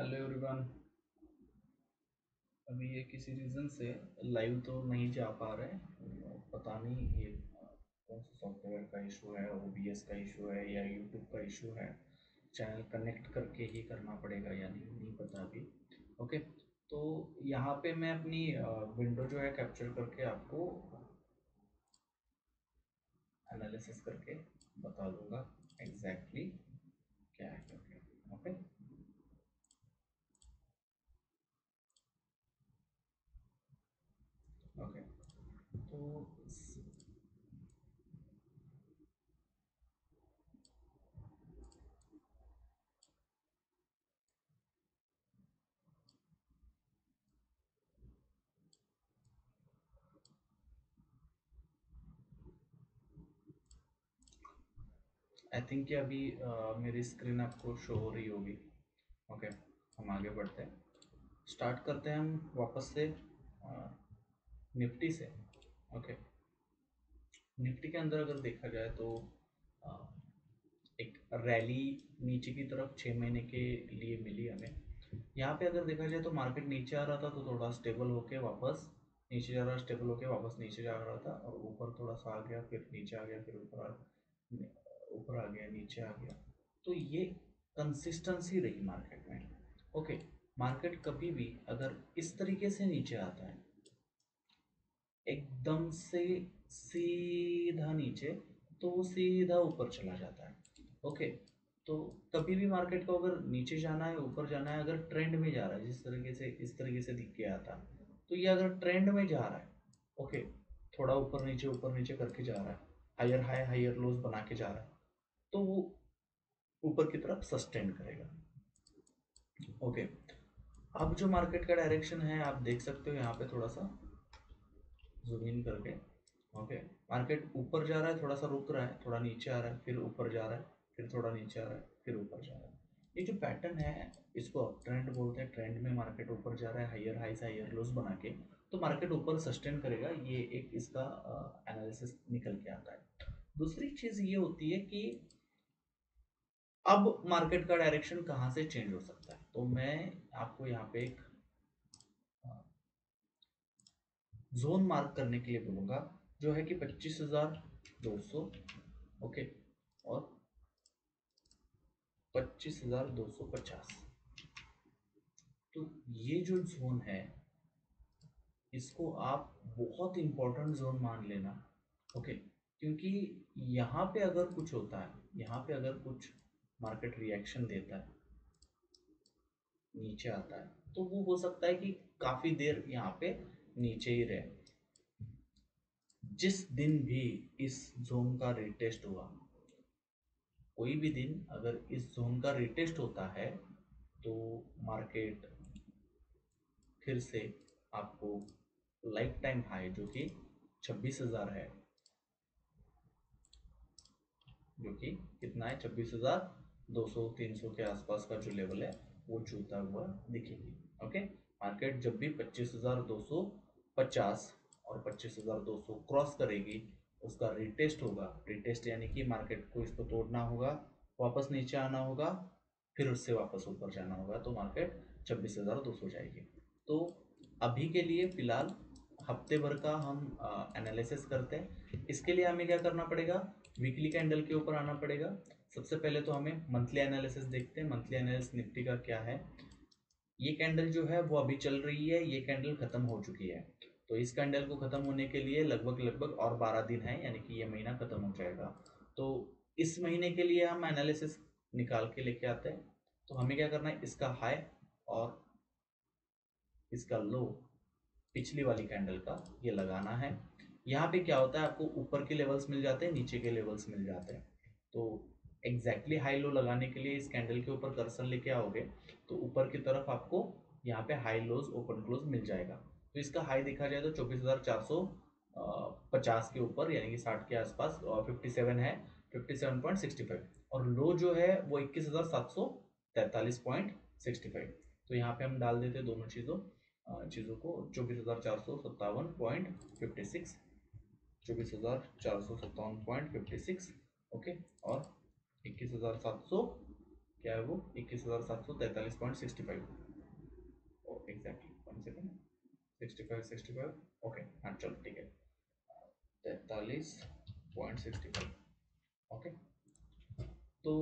Hello everyone. अभी ये किसी रीज़न से लाइव तो नहीं जा पा रहे हैं। पता नहीं ये कौन सा सॉफ्टवेयर का इशू है, ओबीएस का इशू है या यूट्यूब का इशू है। चैनल कनेक्ट करके ही करना पड़ेगा या नहीं पता अभी। ओके, तो यहाँ पे मैं अपनी विंडो जो है कैप्चर करके आपको एनालिसिस करके बता दूंगा एग्जैक्टली क्या है करके। ओके, ओके, तो आई थिंक कि अभी मेरी स्क्रीन आपको शो हो रही होगी। ओके, हम आगे बढ़ते हैं। स्टार्ट करते हैं हम वापस से निफ्टी से। ओके, निफ्टी के अंदर अगर देखा जाए तो अ, एक रैली नीचे की तरफ 6 महीने के लिए मिली हमें। यहाँ पे अगर देखा जाए तो मार्केट नीचे आ रहा था तो थोड़ा स्टेबल होके वापस नीचे जा रहा, स्टेबल होके वापस नीचे जा रहा था और ऊपर थोड़ा सा आ गया, फिर नीचे आ गया, फिर ऊपर आ गया, नीचे आ गया। तो ये कंसिस्टेंसी रही मार्केट में। ओके, मार्केट कभी भी अगर इस तरीके से नीचे आता है एकदम से सीधा नीचे, तो वो सीधा ऊपर चला जाता है। ओके, तो कभी भी मार्केट को अगर नीचे जाना है ऊपर जाना है, अगर ट्रेंड में जा रहा है जिस तरीके से इस तरीके से दिख के आता, तो ये अगर ट्रेंड में जा रहा है, ओके, थोड़ा ऊपर नीचे करके जा रहा है, हायर हाई हायर लोज बना के जा रहा है, तो वो ऊपर की तरफ सस्टेन करेगा। ओके, अब जो मार्केट का डायरेक्शन है आप देख सकते हो यहाँ पे, थोड़ा सा जूम इन करके। ओके, मार्केट ऊपर जा रहा है, थोड़ा सा रुक रहा है, थोड़ा नीचे आ रहा है, फिर ऊपर जा रहा है, फिर थोड़ा नीचे आ रहा है, फिर ऊपर जा रहा है। ये जो पैटर्न है इसको अप ट्रेंड बोलते हैं। ट्रेंड में मार्केट ऊपर जा रहा है हायर हाई से हायर लोज बना के, तो मार्केट ऊपर सस्टेन करेगा। ये एक इसका एनालिसिस निकल के आता है। दूसरी चीज ये होती है कि अब मार्केट का डायरेक्शन कहाँ से चेंज हो सकता है, तो मैं आपको यहाँ पे एक जोन मार्क करने के लिए बोलूंगा, जो है कि 25,200। ओके, और 25,250। तो ये जो जोन है इसको आप बहुत इंपॉर्टेंट जोन मान लेना। ओके, क्योंकि यहाँ पे अगर कुछ होता है, यहाँ पे अगर कुछ मार्केट रिएक्शन देता है, नीचे आता है, तो वो हो सकता है कि काफी देर यहाँ पे नीचे ही रहे। जिस दिन भी इस जोन का रिटेस्ट हुआ, कोई भी दिन अगर इस जोन का रिटेस्ट होता है, तो मार्केट फिर से आपको लाइफ टाइम हाई जो कि 26,000 है, जो कि कितना है, 26,200 300 के आसपास का जो लेवल है वो छूता हुआ दिखेगी। ओके, मार्केट जब भी 25,250 और 25,200 क्रॉस करेगी, उसका रिटेस्ट होगा। रिटेस्ट यानी कि मार्केट को इसको तोड़ना होगा, वापस नीचे आना होगा, फिर उससे वापस ऊपर जाना होगा, तो मार्केट 26,200 जाएगी। तो अभी के लिए फिलहाल हफ्ते भर का हम एनालिसिस करते हैं। इसके लिए हमें क्या करना पड़ेगा, वीकली कैंडल के ऊपर आना पड़ेगा। सबसे पहले तो हमें मंथली एनालिसिस देखते हैं। मंथली एनालिसिस निफ्टी का क्या है, ये कैंडल जो है वो अभी चल रही है, ये कैंडल खत्म हो चुकी है। तो इस कैंडल को खत्म होने के लिए लगभग लगभग और 12 दिन है, यानी कि ये महीना खत्म हो जाएगा। तो इस महीने के लिए हम एनालिसिस निकाल के लेके आते हैं। तो हमें क्या करना है, इसका हाई और इसका लो पिछली वाली कैंडल का ये लगाना है। यहाँ पे क्या होता है, आपको ऊपर के लेवल्स मिल जाते हैं, नीचे के लेवल्स मिल जाते हैं। तो एग्जैक्टली हाई लो लगाने के लिए इस कैंडल के ऊपर कर्सर लेके आओगे तो ऊपर की तरफ आपको यहाँ पे हाई लोज ओपन क्लोज मिल जाएगा। तो इसका हाई देखा जाए तो 24,450 के ऊपर, यानी कि 60 के आसपास, और 57 है, 57.65। और लो जो है वो 21,743.65। तो यहाँ पे हम डाल देते दोनों चीज़ों को, 24,457.56, 24,457.56। ओके, और 21,700 क्या है वो 21,743.65, एग्जैक्टली 1 सेकेंड, 65 ओके, हाँ चलो ठीक है, 43.65, ओके। तो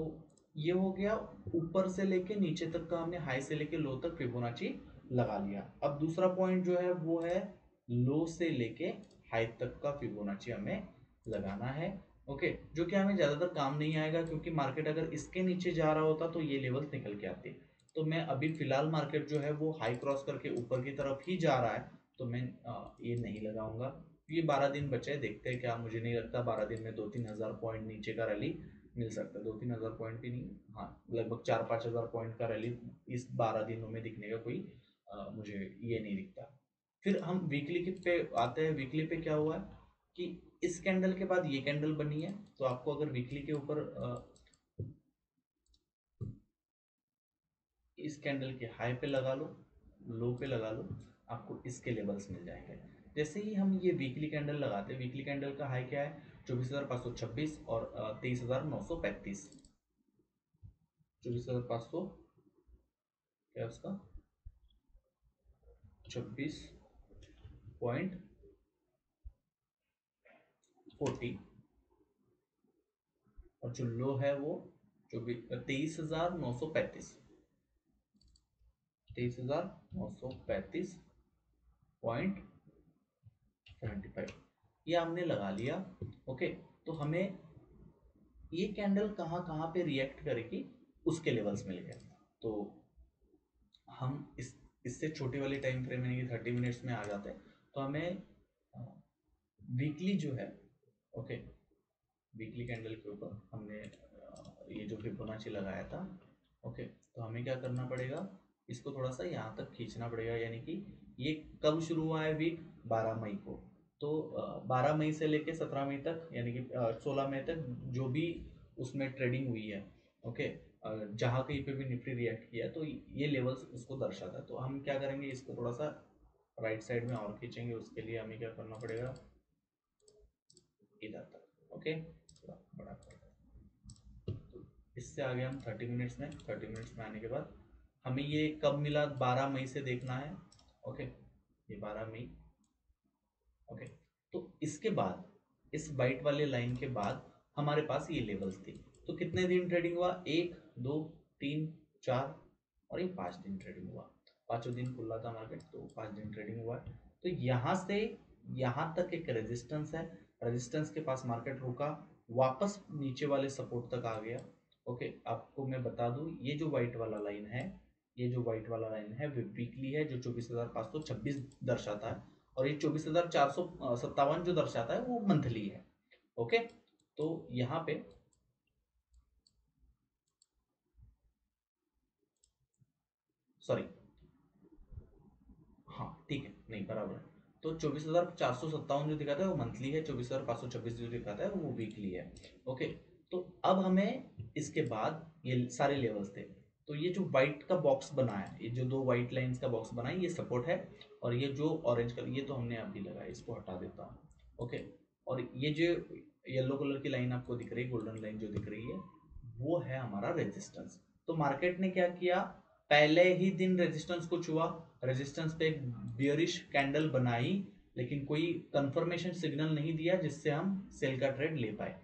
ये हो गया, ऊपर से लेके नीचे तक का हमने हाई से लेके लो तक फिबोनाची लगा लिया। अब दूसरा पॉइंट जो है वो है लो से लेके हाई तक का फिबोनाची हमें लगाना है, ओके। जो कि हमें ज़्यादातर काम नहीं आएगा, क्योंकि मार्केट अगर इसके नीचे जा रहा होता तो ये लेवल्स निकल के आते। तो मैं अभी फिलहाल मार्केट जो है वो हाई क्रॉस करके ऊपर की तरफ ही जा रहा है, तो मैं ये नहीं लगाऊंगा। ये 12 दिन बचे हैं, देखते हैं क्या, मुझे नहीं लगता 12 दिन में 2-3 हज़ार पॉइंट नीचे का रैली मिल सकता है। 2-3 हज़ार पॉइंट भी नहीं, हाँ लगभग 4-5 हज़ार पॉइंट का रैली इस 12 दिनों में दिखने का कोई मुझे ये नहीं दिखता। फिर हम वीकली के पे आते हैं। वीकली पे क्या हुआ है कि इस कैंडल के बाद ये कैंडल बनी है, तो आपको अगर वीकली के ऊपर इस कैंडल के हाई पे लगा लो, लो पे लगा लो, आपको इसके लेवल्स मिल जाएंगे। जैसे ही हम ये वीकली कैंडल लगाते हैं, वीकली कैंडल का हाई क्या है 24,526 और 23,935। 24,500 क्या है उसका 26.40, और जो लो है वो 23,935, 23,935.75 ये हमने लगा लिया, ओके। तो हमें ये कैंडल कहाँ कहाँ पे रिएक्ट करेगी उसके लेवल्स मिल गए। तो हम इससे छोटी वाली टाइम फ्रेम यानी कि 30 मिनट्स में आ जाते हैं। तो हमें वीकली जो है, ओके, वीकली कैंडल के ऊपर हमने ये जो फिबोनाची लगाया था, ओके। तो हमें क्या करना पड़ेगा, इसको थोड़ा सा यहाँ तक खींचना पड़ेगा, यानी कि ये कब शुरू हुआ है वीक 12 मई को। तो 12 मई से लेके 17 मई तक, यानी कि 16 मई तक जो भी उसमें ट्रेडिंग हुई है, ओके, जहाँ कहीं पे भी निफ्टी रिएक्ट किया तो ये लेवल्स उसको दर्शाता है। तो हम क्या करेंगे, इसको थोड़ा सा राइट साइड में और खींचेंगे। उसके लिए हमें क्या करना पड़ेगा, इधर तक, ओके, थोड़ा बड़ा कर। तो इससे आगे हम 30 मिनट्स में, 30 मिनट्स में आने के बाद हमें ये कब मिला, 12 मई से देखना है, ओके, ये 12 मई, ओके। तो इसके बाद इस वाइट वाले लाइन के बाद हमारे पास ये लेवल्स थी। तो कितने दिन ट्रेडिंग हुआ, 1, 2, 3, 4 और ये 5 दिन ट्रेडिंग हुआ। पांचों दिन खुला था मार्केट, तो 5 दिन ट्रेडिंग हुआ है। तो यहाँ से यहाँ तक एक रेजिस्टेंस है, रेजिस्टेंस के पास मार्केट रुका, वापस नीचे वाले सपोर्ट तक आ गया, ओके। आपको मैं बता दूं, ये जो व्हाइट वाला लाइन है, ये जो व्हाइट वाला लाइन है वो वीकली है, जो 24,526 दर्शाता है, और ये 24,457 जो दर्शाता है वो मंथली है, ओके। तो यहाँ पे सॉरी, हाँ ठीक है, नहीं बराबर है। तो 24,457 जो दिखाता है वो मंथली है, 24,526 जो दिखाता है वो वीकली है, ओके। तो अब हमें इसके बाद ये सारे लेवल्स थे। तो ये जो व्हाइट का बॉक्स बना है, ये जो दो व्हाइट लाइंस का बॉक्स बना है, ये सपोर्ट है। और ये जो ऑरेंज कलर, ये तो हमने अभी लगाया, इसको हटा देता हूँ, ओके। और ये जो येलो कलर की लाइन आपको दिख रही है, गोल्डन लाइन जो दिख रही है, वो है हमारा रेजिस्टेंस। तो मार्केट ने क्या किया, पहले ही दिन रेजिस्टेंस को छुआ, रेजिस्टेंस पे एक बियरिश कैंडल बनाई, लेकिन कोई कंफर्मेशन सिग्नल नहीं दिया जिससे हम सेल का ट्रेड ले पाए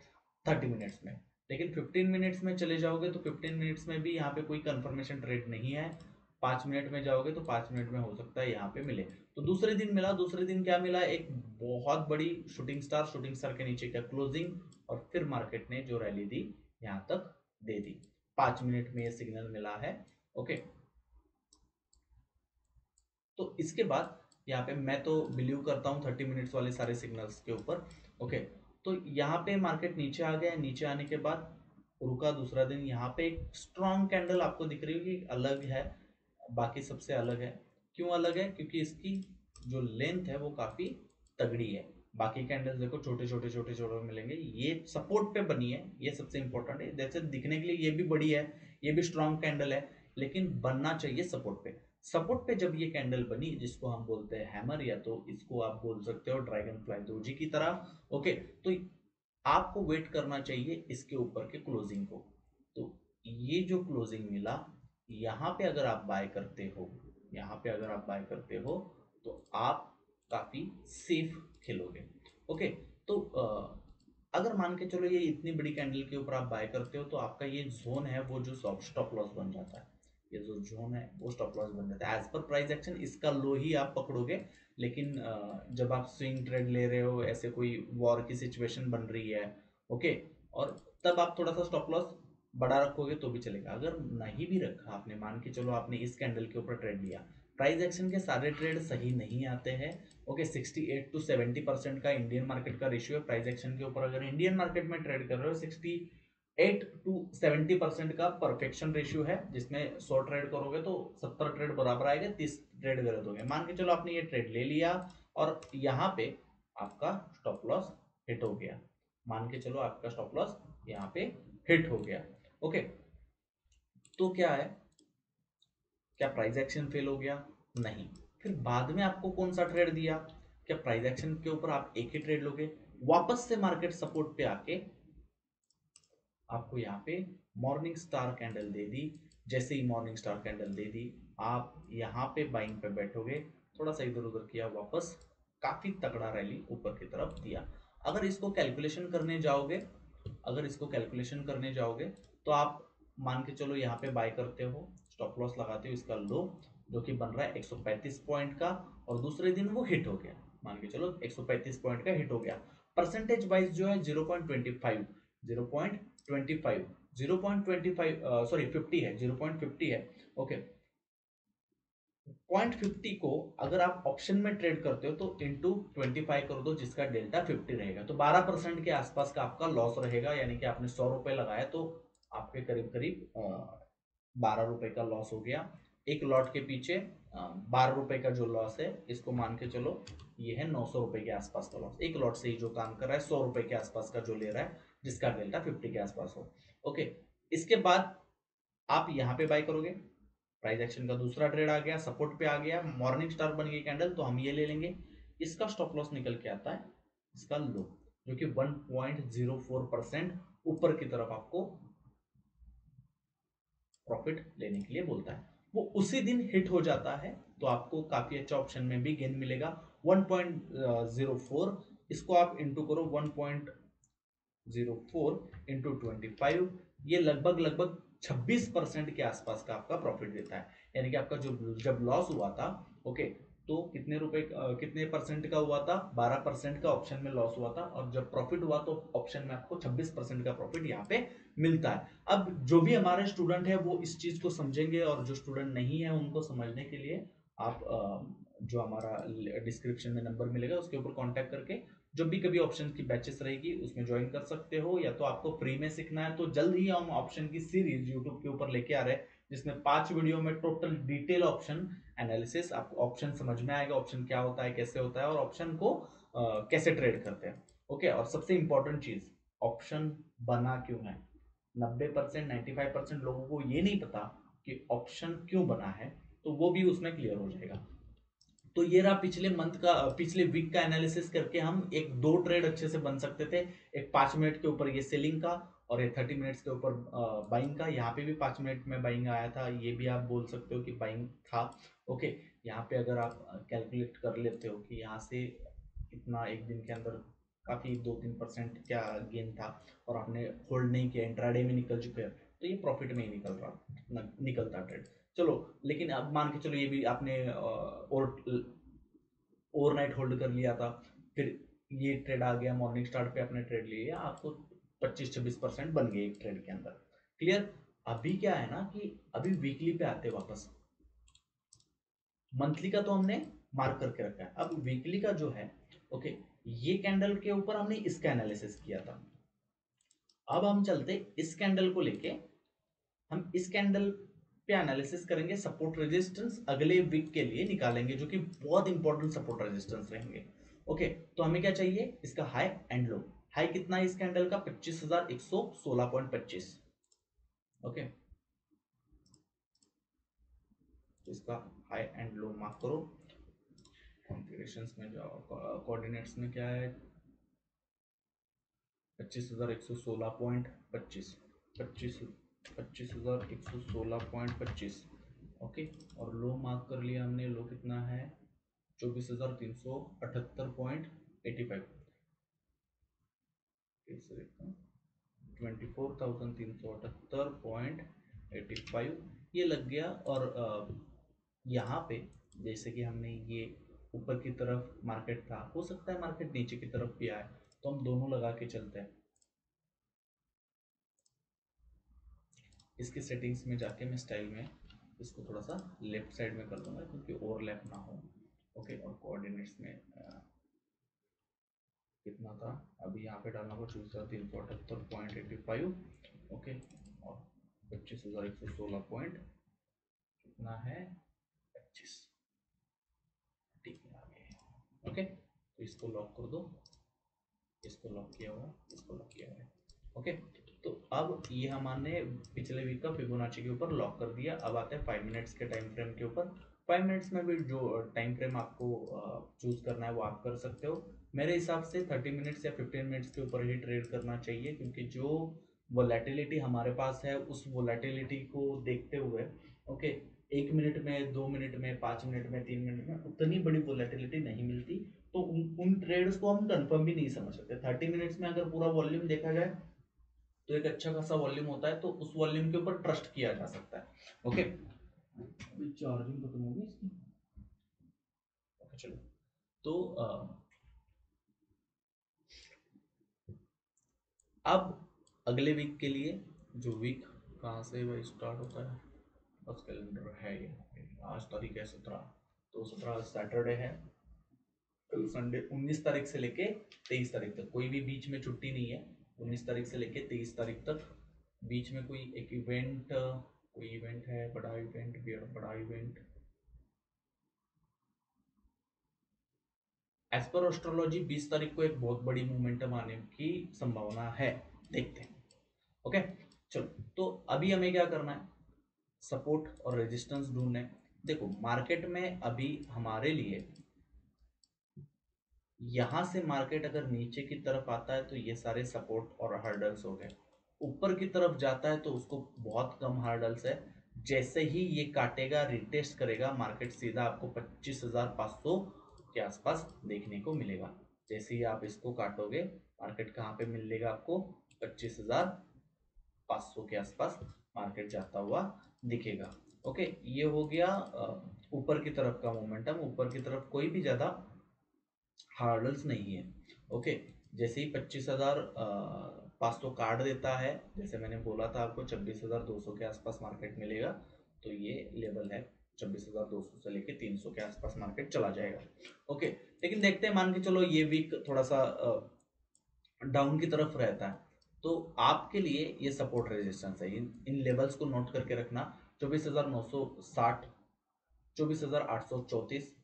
30 मिनट्स में। लेकिन 15 मिनट्स में चले जाओगे तो 15 मिनट्स में भी यहाँ पे कोई कंफर्मेशन ट्रेड नहीं है। 5 मिनट में जाओगे तो 5 मिनट में हो सकता है यहाँ पे मिले। तो दूसरे दिन मिला, दूसरे दिन क्या मिला, एक बहुत बड़ी शूटिंग स्टार, शूटिंग स्टार के नीचे क्या क्लोजिंग, और फिर मार्केट ने जो रैली दी यहाँ तक दे दी। 5 मिनट में ये सिग्नल मिला है, ओके। तो इसके बाद यहाँ पे मैं तो बिलीव करता हूँ 30 मिनट्स वाले सारे सिग्नल्स के ऊपर, ओके। तो यहाँ पे मार्केट नीचे आ गया, नीचे आने के बाद रुका दूसरा दिन, यहाँ पे एक स्ट्रॉन्ग कैंडल आपको दिख रही होगी, अलग है, बाकी सबसे अलग है। क्यों अलग है, क्योंकि इसकी जो लेंथ है वो काफी तगड़ी है। बाकी कैंडल्स देखो छोटे छोटे छोटे छोटे मिलेंगे, ये सपोर्ट पे बनी है, ये सबसे इंपॉर्टेंट है। जैसे दिखने के लिए ये भी बड़ी है, ये भी स्ट्रॉन्ग कैंडल है, लेकिन बनना चाहिए सपोर्ट पे। सपोर्ट पे जब ये कैंडल बनी, जिसको हम बोलते हैं हैमर, या तो इसको आप बोल सकते हो ड्रैगन फ्लाई दोजी की तरह, ओके। तो आपको वेट करना चाहिए इसके ऊपर के क्लोजिंग को। तो ये जो क्लोजिंग मिला, यहाँ पे अगर आप बाय करते हो, यहाँ पे अगर आप बाय करते हो तो आप काफी सेफ खेलोगे। ओके, तो अगर मान के चलो ये इतनी बड़ी कैंडल के ऊपर आप बाय करते हो तो आपका ये जोन है वो जो स्टॉप लॉस बन जाता है, ये जो जोन है वो स्टॉप लॉस बन जाता है। एज पर प्राइस एक्शन इसका लो ही आप पकड़ोगे, लेकिन जब आप स्विंग ट्रेड ले रहे हो, ऐसे कोई वॉर की सिचुएशन बन रही है, ओके, और तब आप थोड़ा सा स्टॉप लॉस बड़ा रखोगे तो भी चलेगा। अगर नहीं भी रखा आपने, मान के चलो आपने इस कैंडल के ऊपर ट्रेड लिया, प्राइस एक्शन के सारे ट्रेड सही नहीं आते हैं। ओके, 68 to 70% का इंडियन मार्केट का रेशियो है प्राइस एक्शन के ऊपर। अगर इंडियन मार्केट में ट्रेड कर रहे हो, 68 to 70% का परफेक्शन रेशियो है, जिसमें 100 ट्रेड करोगे तो 70 ट्रेड बराबर आएगा, 30 ट्रेड गलत हो गए। मान के चलो आपने ये ट्रेड ले लिया और यहाँ पे आपका स्टॉप लॉस हिट हो गया, मान के चलो आपका स्टॉप लॉस यहाँ पे हिट हो गया। ओके, तो क्या है, क्या प्राइस एक्शन फेल हो गया? नहीं। फिर बाद में आपको कौन सा ट्रेड दिया? क्या प्राइस एक्शन के ऊपर आप एक ही ट्रेड लोगे? वापस से मार्केट सपोर्ट पे आके आपको यहाँ पे मॉर्निंग स्टार कैंडल दे दी। जैसे ही मॉर्निंग स्टार कैंडल दे दी, आप यहाँ पे बाइंग पे बैठोगे, थोड़ा सा इधर उधर किया, वापस काफी तगड़ा रैली ऊपर की तरफ दिया। अगर इसको कैलकुलेशन करने जाओगे, अगर इसको कैलकुलेशन करने जाओगे तो आप मान के चलो यहाँ पे बाय करते हो, स्टॉप लॉस लगाते हो इसका लो जो कि बन रहा है 135 पॉइंट का, और दूसरे दिन वो हिट हो गया, मान के चलो 135 पॉइंट का हिट हो गया। परसेंटेज वाइज जो है 0.25, 0.25, 0.25, सॉरी 50 है, 0.50 है। ओके, 0.50 को अगर आप ऑप्शन में ट्रेड करते हो तो इंटू 25 कर दो, जिसका डेल्टा 50 रहेगा, तो 12% के आसपास का आपका लॉस रहेगा। यानी कि आपने 100 रुपए लगाया तो आपके करीब करीब 12 रुपए का लॉस हो गया एक लॉट के पीछे। 12 रुपए का जो लॉस है, इसको मान के चलो ये है 900 रुपए के आसपास का लॉस, एक लॉट से ही जो काम कर रहा है 100 रुपए के आसपास का जो ले रहा है, जिसका डेल्टा 50 के आसपास हो। ओके, इसके बाद आप यहाँ पे बाय करोगे, प्राइस एक्शन का दूसरा ट्रेड आ गया, सपोर्ट पे आ गया, मॉर्निंग स्टार बन गई कैंडल, तो हम ये ले लेंगे। इसका स्टॉप लॉस निकल के आता है इसका लो, जो कि 1.04% ऊपर की तरफ आपको प्रॉफिट लेने के लिए बोलता है। वो उसी दिन हिट हो जाता है तो आपको काफी अच्छा ऑप्शन में भी गेन मिलेगा। 1.04, इसको आप इंटू करो 1.04 इंटू 25, ये लगभग लगभग 26% के आसपास का आपका प्रॉफिट देता है। यानी कि आपका जो जब लॉस हुआ था, ओके, तो कितने रुपए कितने परसेंट का हुआ था? 12% का ऑप्शन में लॉस हुआ था, और जब प्रॉफिट हुआ तो ऑप्शन में आपको 26% का प्रॉफिट यहाँ पे मिलता है। अब जो भी हमारे स्टूडेंट है वो इस चीज को समझेंगे, और जो स्टूडेंट नहीं है उनको समझने के लिए आप जो हमारा डिस्क्रिप्शन में नंबर मिलेगा उसके ऊपर कांटेक्ट करके जब भी कभी ऑप्शन की बैचेस रहेगी उसमें ज्वाइन कर सकते हो। या तो आपको फ्री में सीखना है तो जल्द ही हम ऑप्शन की सीरीज यूट्यूब के ऊपर लेके आ रहे हैं, जिसमें 5 वीडियो में टोटल डिटेल ऑप्शन एनालिसिस, आपको ऑप्शन समझ में आएगा, ऑप्शन क्या होता है, कैसे होता है, और ऑप्शन को कैसे ट्रेड करते हैं। ओके, और सबसे इंपॉर्टेंट चीज, ऑप्शन बना क्यों है? 90%, 95% लोगों को ये नहीं पता कि ऑप्शन क्यों बना है, तो वो भी उसमें क्लियर हो जाएगा। तो ये रहा पिछले मंथ का, पिछले वीक का एनालिसिस करके हम एक दो ट्रेड अच्छे से बन सकते थे। एक 5 मिनट के ऊपर ये सेलिंग का, और ये 30 मिनट्स के ऊपर बाइंग का। यहाँ पे भी 5 मिनट में बाइंग आया था, ये भी आप बोल सकते हो कि बाइंग था। ओके, यहाँ पे अगर आप कैलकुलेट कर लेते हो कि यहाँ से इतना एक दिन के अंदर काफी 2-3% क्या गेन था, और आपने होल्ड नहीं किया, इंट्राडे में निकल चुके हैं, तो ये प्रॉफिट में ही निकल रहा निकलता ट्रेड। चलो, लेकिन अब मान के चलो ये भी आपने और ओवरनाइट होल्ड कर लिया था, फिर ये ट्रेड आ गया, मॉर्निंग स्टार्ट पे आपने ट्रेड ले लिया, आपको 25-26% बन गए एक ट्रेड के अंदर। क्लियर? अभी क्या है ना कि अभी वीकली पे आते वापस, मंथली का तो हमने मार्क करके रखा है, अब वीकली का जो है, ओके, ये कैंडल के ऊपर हमने इसका एनालिसिस किया था। अब हम चलते इस कैंडल को लेके, हम इस कैंडल पे एनालिसिस करेंगे, सपोर्ट रेजिस्टेंस अगले वीक के लिए निकालेंगे, जो कि बहुत इंपॉर्टेंट सपोर्ट रेजिस्टेंस रहेंगे। ओके, तो हमें क्या चाहिए? इसका हाई एंड लो। हाई कितना है इस कैंडल का? 25,116.25। ओके, तो इसका हाई एंड लो मार्क करो। कॉन्फ़िगरेशंस में जाओ, कोऑर्डिनेट्स में क्या है? 25,116.25, 25 25,116.25। ओके, और लो मार्क कर लिया हमने, लो कितना है 24,378.85। 24,378.85 ये लग गया। और यहाँ पे जैसे कि हमने ये ऊपर की तरफ मार्केट था, हो सकता है मार्केट नीचे की तरफ भी आए, तो हम दोनों लगा के चलते हैं। इसकी सेटिंग्स में जाके मैं स्टाइल में इसको थोड़ा सा लेफ्ट साइड में कर दूंगा क्योंकि ओवरलैप ना हो। ओके, और कोऑर्डिनेट्स में कितना था अभी यहाँ पे डालना होगा 24,378.85। ओके, और 25,116 कितना है 25। ठीक है, आगे। ओके, तो इसको लॉक कर दो, इसको लॉक किया हुआ है, इसको लॉक किया हुआ है। ओके, तो अब ये हमने पिछले वीक का फिबोनाची के ऊपर लॉक कर दिया। अब आते हैं 5 मिनट्स के टाइम फ्रेम के ऊपर। 5 मिनट्स में भी जो टाइम फ्रेम आपको चूज करना है वो आप कर सकते हो। मेरे हिसाब से 30 मिनट्स या 15 मिनट्स के ऊपर ही ट्रेड करना चाहिए, क्योंकि जो वोलेटिलिटी हमारे पास है उस वोलेटिलिटी को देखते हुए, ओके, 1 मिनट में, 2 मिनट में, 5 मिनट में, 3 मिनट में उतनी बड़ी वोलेटिलिटी नहीं मिलती, तो उन ट्रेड्स को हम कंफर्म भी नहीं समझ सकते। 30 मिनट्स में अगर पूरा वॉल्यूम देखा जाए तो एक अच्छा खासा वॉल्यूम होता है, तो उस वॉल्यूम के ऊपर ट्रस्ट किया जा सकता है। ओके, अभी चार्जिंग खत्म होगी इसकी। ओके, चलो, तो अब अगले वीक के लिए, जो वीक कहाँ से भाई स्टार्ट होता है, बस कैलेंडर है ये, आज तारीख है 17, तो 17 सैटरडे है, कल संडे। 19 तारीख से लेके 23 तारीख तक कोई भी बीच में छुट्टी नहीं है। 19 तारीख से लेके 23 तारीख तक बीच में कोई एक इवेंट, कोई इवेंट है, बड़ा इवेंट, बड़ा इवेंट एज पर एस्ट्रोलॉजी 20 तारीख को एक बहुत बड़ी मोमेंटम आने की संभावना है, देखते हैं। ओके, चलो, तो अभी हमें क्या करना है, सपोर्ट और रेजिस्टेंस ढूंढना है। देखो, मार्केट में अभी हमारे लिए यहां से मार्केट अगर नीचे की तरफ आता है तो ये सारे सपोर्ट और हर्डल्स हो गए। ऊपर की तरफ जाता है तो उसको बहुत कम हर्डल्स है। जैसे ही ये काटेगा, रिटेस्ट करेगा, मार्केट सीधा आपको 25,500 के आसपास देखने को मिलेगा। जैसे ही आप इसको काटोगे, मार्केट कहाँ पे मिलेगा आपको, 25,500 के आसपास मार्केट जाता हुआ दिखेगा। ओके, ये हो गया ऊपर की तरफ का मोमेंटम। ऊपर की तरफ कोई भी ज्यादा हार्डल्स नहीं है। ओके, जैसे ही 25,500 काट देता है, जैसे मैंने बोला था आपको 26,200 के आसपास मार्केट मिलेगा, तो ये लेवल है 26,200 से लेके 300 के आसपास मार्केट चला जाएगा। ओके, लेकिन देखते हैं, मान के चलो ये वीक थोड़ा सा डाउन की तरफ रहता है, तो आपके लिए ये सपोर्ट रेजिस्टेंस है। इन लेवल्स को नोट करके रखना। 24,960, 24,834,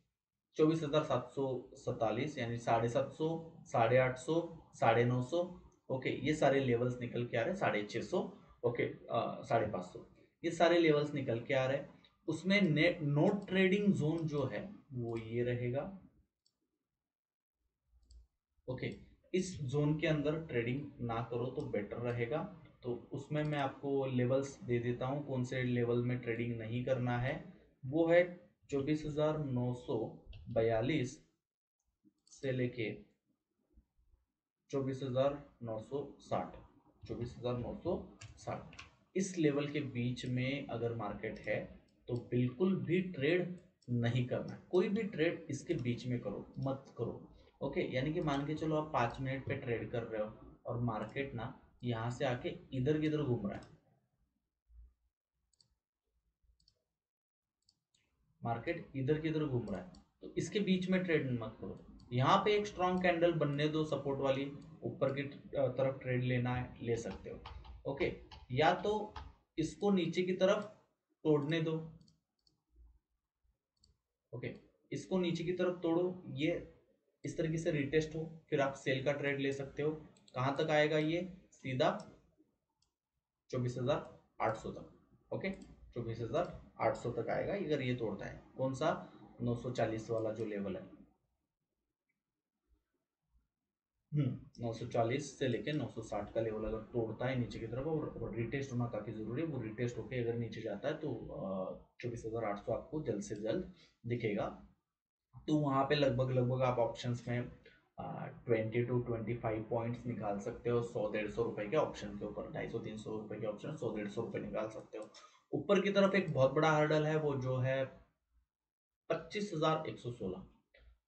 24,747, यानी 750, 850, 950। ओके, ये सारे लेवल्स निकल के आ रहे हैं, 650। ओके, 550, ये सारे लेवल्स निकल के आ रहे हैं। उसमें नोट ट्रेडिंग जोन जो है वो ये रहेगा। ओके, इस जोन के अंदर ट्रेडिंग ना करो तो बेटर रहेगा। तो उसमें मैं आपको लेवल्स दे देता हूँ, कौन से लेवल में ट्रेडिंग नहीं करना है। वो है 24,942 से लेके 24,960, 24,960 इस लेवल के बीच में अगर मार्केट है तो बिल्कुल भी ट्रेड नहीं करना। कोई भी ट्रेड इसके बीच में करो मत करो। ओके, यानी कि मान के चलो आप 5 मिनट पे ट्रेड कर रहे हो और मार्केट ना यहाँ से आके इधर किधर घूम रहा है, मार्केट इधर किधर घूम रहा है, तो इसके बीच में ट्रेड मत करो। यहाँ पे एक स्ट्रॉन्ग कैंडल बनने दो सपोर्ट वाली, ऊपर की तरफ ट्रेड लेना है ले सकते हो। ओके, या तो इसको नीचे की तरफ तोड़ने दो। ओके, इसको नीचे की तरफ तोड़ो, ये इस तरीके से रिटेस्ट हो, फिर आप सेल का ट्रेड ले सकते हो। कहां तक आएगा ये, सीधा 24,800 तक। ओके, 24,800 तक आएगा अगर ये तोड़ता है। कौन सा, 940 वाला जो लेवल है। 940 से लेके 960 का लेवल अगर तोड़ता है नीचे की तरफ, और रिटेस्ट होना काफी जरूरी है, वो रिटेस्ट होके अगर नीचे जाता है तो 24,800 आपको जल्द से जल्द दिखेगा। तो वहां पे लगभग लगभग आप ऑप्शंस में 20 to 25 पॉइंट्स निकाल सकते हो 100-150 रुपए के ऑप्शन के ऊपर, 250-300 रुपए के ऑप्शन 100-150 रुपए निकाल सकते हो। ऊपर की तरफ एक बहुत बड़ा हर्डल है, वो जो है 25,116।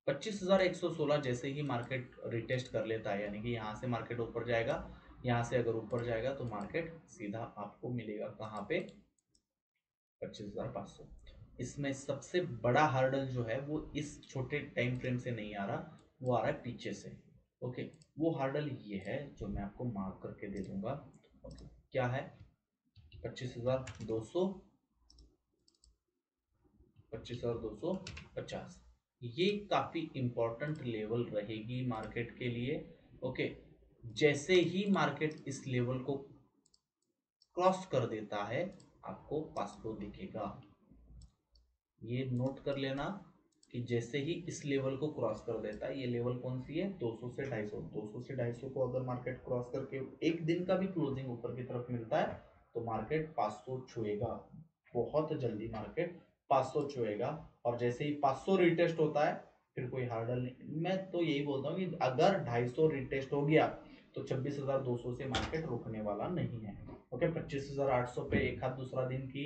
25,116 जैसे ही मार्केट रिटेस्ट कर लेता है, यानी कि यहाँ से मार्केट ऊपर जाएगा, यहाँ से अगर ऊपर जाएगा तो मार्केट सीधा आपको मिलेगा कहाँ पे, 25,500। इसमें सबसे बड़ा हर्डल जो है वो इस छोटे टाइम फ्रेम से नहीं आ रहा, वो आ रहा है पीछे से। ओके, वो हर्डल ये है जो मैं आपको मार्क करके दे दूंगा। ओके, क्या है? 25,200, 25,250। ये काफी इंपॉर्टेंट लेवल रहेगी मार्केट के लिए। ओके, जैसे ही मार्केट इस लेवल को क्रॉस कर देता है आपको पासवर्ड दिखेगा। ये नोट कर लेना कि जैसे ही इस लेवल को क्रॉस कर देता है, ये लेवल कौन सी है, 200 से 250, 200 से 250 को अगर मार्केट क्रॉस करके एक दिन का भी क्लोजिंग ऊपर की तरफ मिलता है तो मार्केट 500 छुएगा, बहुत जल्दी मार्केट 500 छुएगा। और जैसे ही 500 रिटेस्ट होता है फिर कोई हार्डल नहीं। मैं तो यही बोलता हूँ कि अगर 250 रिटेस्ट हो गया तो 26,200 से मार्केट रुकने वाला नहीं है। ओके, 25,800 पे एक हाथ दूसरा दिन की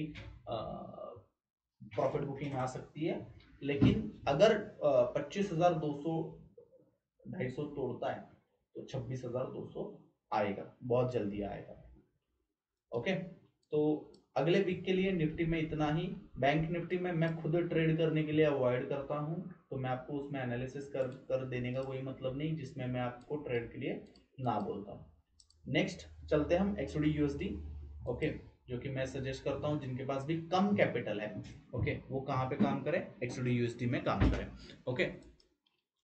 प्रॉफिट बुकिंग आ सकती है, लेकिन अगर 25,200 250 तोड़ता है तो 26,200 आएगा, बहुत जल्दी आएगा। ओके, तो अगले वीक के लिए निफ्टी में इतना ही। बैंक निफ्टी में मैं खुद ट्रेड करने के लिए अवॉइड करता हूं, तो मैं आपको उसमें एनालिसिस कर देने का कोई मतलब नहीं जिसमें मैं आपको ट्रेड के लिए ना बोलता हूं। नेक्स्ट चलते हैं हम एक्सडी यूएसडी। ओके, जो कि मैं सजेस्ट करता हूं जिनके पास भी कम कैपिटल है, ओके, वो कहाँ पे काम करें, एक्सडी यूएसडी में काम करें। ओके,